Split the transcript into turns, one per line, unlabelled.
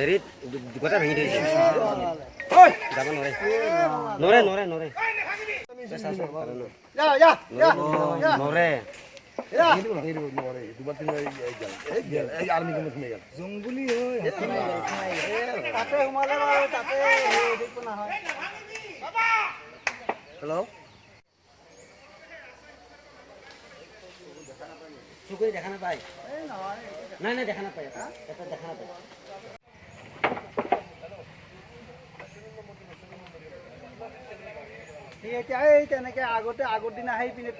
হেৰিত গোটা ভাঙি থৈছে যাব নৰে নৰে নৰে নৰে হেল্ল' চুকুৰি দেখা নাপায় নাই নাই দেখা নাপায় এটা দেখা নাপায়
তেনেকে আগতে আগৰ দিনা আহি পিনে